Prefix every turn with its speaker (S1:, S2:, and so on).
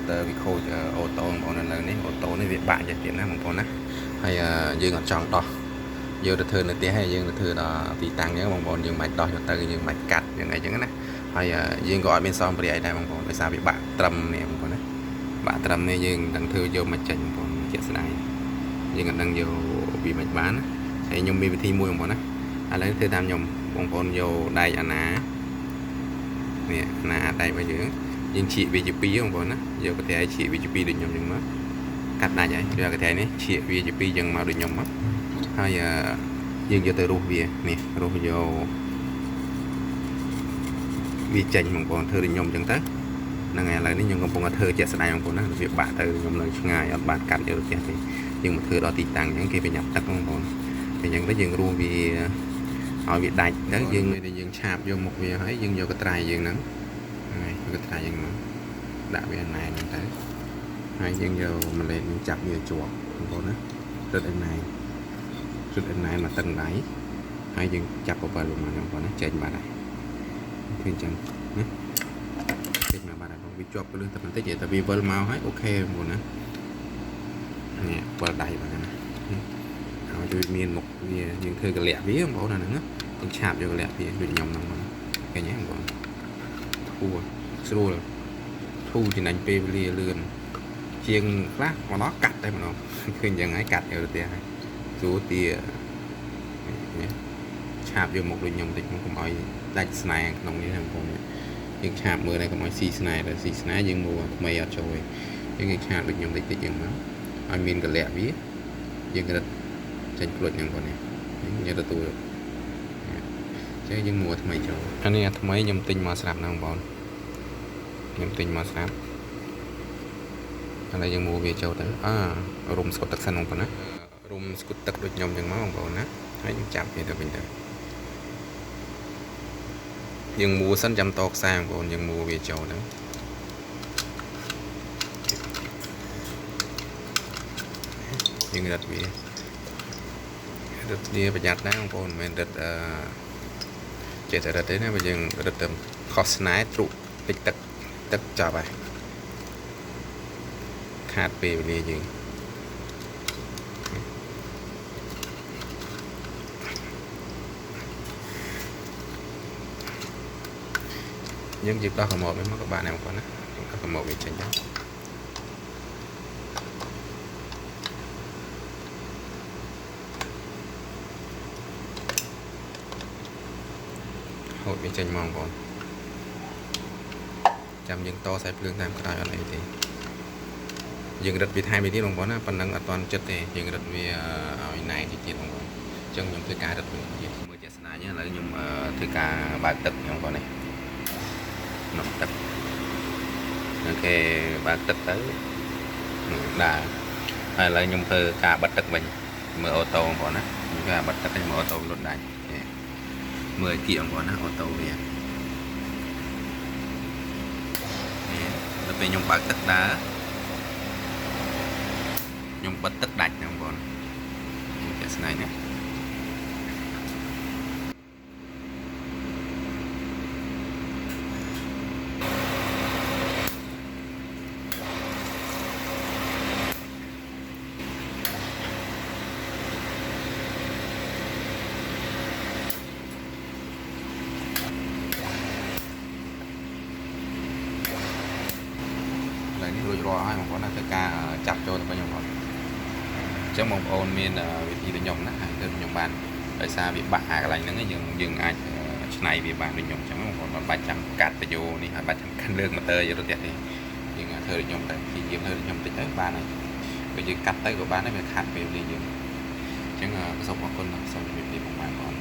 S1: motor bị khô ô tô bọn này là ô tô này việc bạn giờ tiềnណាបងប្អូនណាហើយយើងអត់ចង់ដោះយកទៅធ្វើនៅផ្ទះហើយយើងទៅធ្វើដល់ទីតាំងអញ្ចឹងបងប្អូនយើងមិនដោះយកទៅយើងមិនកាត់យ៉ាងអីចឹងណាហើយយើងក៏អត់មានសម្ភារៈអីដែរបងប្អូនដោយសារវាបាក់ត្រឹមនេះបងប្អូនណាបាក់ត្រឹមនេះយើងនឹងធ្វើយកមកចេញបងប្អូនជាក់ស្ដែងយើងក៏ដឹងយកវាមិនបានណាហើយខ្ញុំមានវិធីមួយបងប្អូនណាឥឡូវធ្វើតាមខ្ញុំបងប្អូនយកដៃអាណានេះអាណាដៃរបស់យើងឈៀកវាជា2បងប្អូនណាយកកន្ត្រៃឈៀកវាជា2ដូចខ្ញុំចឹងមកកាត់ដាច់ហើយកន្ត្រៃនេះឈៀកវាជា2ចឹងមកដូចខ្ញុំមកហើយយើងយកទៅរុះវានេះរុះយកវាចេញបងប្អូនធ្វើដូចខ្ញុំចឹងទៅហ្នឹងហើយឥឡូវនេះខ្ញុំកំពុងតែធ្វើជាក់ស្ដែងបងប្អូនណាវាបាក់ទៅខ្ញុំនៅឆ្ងាយអត់បានកាត់យកទៅផ្ទះទេយើងមកធ្វើដល់ទីតាំងចឹងគេប្រញាប់ទឹកបងប្អូនតែចឹងទៅយើងរុះវាឲ្យវាដាច់ទៅយើងឆាបយកមុខវាហើយយើងយកកន្ត្រៃយើងហ្នឹងហើយកន្ត្រៃយើងហ្នឹងដាក់វាណែនហ្នឹងទៅហើយយើងយកម្លេចយើងចាប់វាជាប់បងប្អូនណារឹតឯណែនរឹតឯណែនមកតឹងដៃហើយយើងចាប់បបិលមកបងប្អូនណាចេញបាត់ហើយឃើញចឹងណាចេញមកបាត់ហើយបងវាជាប់ពលឹងតែបន្តិចតែវាវិលមកហើយអូខេបងប្អូនណានេះវិលដៃបាទណាហើយវាមានមុខវាយើងធ្វើកលាក់វាបងប្អូនអាហ្នឹងណាយើងឆាបយកកលាក់វាដូចខ្ញុំហ្នឹងបងឃើញទេបងប្អូនធូរស្រួលធូរចំណេញពេលវេលាលឿនជាងខ្លះមកដល់កាត់តែម្ដងឃើញយ៉ាងហើយកាត់យកទៅផ្ទះហើយស្រួលទាឆាបយកមុខដូចខ្ញុំតិចមកកុំឲ្យដាច់ស្នែក្នុងនេះហ្នឹងបងប្អូនយើងឆាបមើលតែកុំឲ្យស៊ីស្នែដល់ស៊ីស្នែយើងមើលថ្មីអត់ចូលទេយើងឆាបដូចខ្ញុំតិចតិចយ៉ាងមកឲ្យមានកលាក់វាយើងរឹតចេញក្លុចហ្នឹងបងនេះយើងទទួលចេះយើងមើលថ្មីចូលអានេះថ្មីខ្ញុំទិញមកស្រាប់ណាបងប្អូនខ្ញុំទិញមកស្រាប់ឥឡូវយើងមើលវាចូលទៅរុំស្កុតទឹកសិនបងប្អូនណារុំស្កុតទឹកដូចខ្ញុំចឹងមកបងប្អូនណាហើយយើងចាប់វាទៅវិញទៅយើងមួសិនចាំតខ្សែបងប្អូនយើងមួវាចូលទៅយើងរឹតវាប្រយ័ត្នណាបងប្អូនមិនមែនរឹតចេះតែរឹតទេណាបើយើងរឹតទៅខុសស្នែទ្រុតិចទឹកចាប់ហើយខាតពេលវេលាយើងដោះកម៉ូតមកក៏បានដែរបងប្អូនណាដោះកម៉ូតវាចេញទៅហូតវាចេញមកបងប្អូនចាំយើងតខ្សែភ្លើងតាមក្រោយអត់អីទេយើងរឹតវាថែមទៀតបងប្អូនណាប៉ុណ្ណឹងអត់ទាន់ចិត្តទេយើងរឹតវាឲ្យណែនទៀតបងប្អូនអញ្ចឹងខ្ញុំធ្វើការរឹតវាទៀតមើលជាក់ស្ដែងឥឡូវខ្ញុំធ្វើការបើកទឹកបងប្អូននេះនោះទឹកអូខេបើកទឹកទៅដែរហើយឥឡូវខ្ញុំធ្វើការបិទទឹកវិញមើលអូតូបងប្អូនណាខ្ញុំការបិទទឹកឲ្យមើលអូតូលុតដាច់មើលគៀកបងប្អូនណាអូតូវាដល់ពេលខ្ញុំបើកទឹកដើរខ្ញុំបិទទឹកដាច់បងប្អូនជាក់ស្ដែងណានេះរួចរាល់ហើយបងប្អូនណាធ្វើការចាប់ចូលទៅវិញបងប្អូនអញ្ចឹងបងប្អូនមានវិធីដូចខ្ញុំណាហើយទៅខ្ញុំបានដោយសារវាបាក់កន្លែងហ្នឹងយើងអាចឆ្នៃវាបានដូចខ្ញុំអញ្ចឹងបងប្អូនមិនបាច់ចាំកាត់ទៅយោនេះហើយបាច់ចាំកាន់លើកម៉ូទ័រយកទៅផ្ទះទេយើងធ្វើដូចខ្ញុំទៅព្យាយាមធ្វើដូចខ្ញុំតិចទៅបានហើយបើយើងកាត់ទៅក៏បានដែរវាខាត់ពេលវេលាយើងអញ្ចឹងសូមអរគុណសូមជម្រាបលាបងប្អូន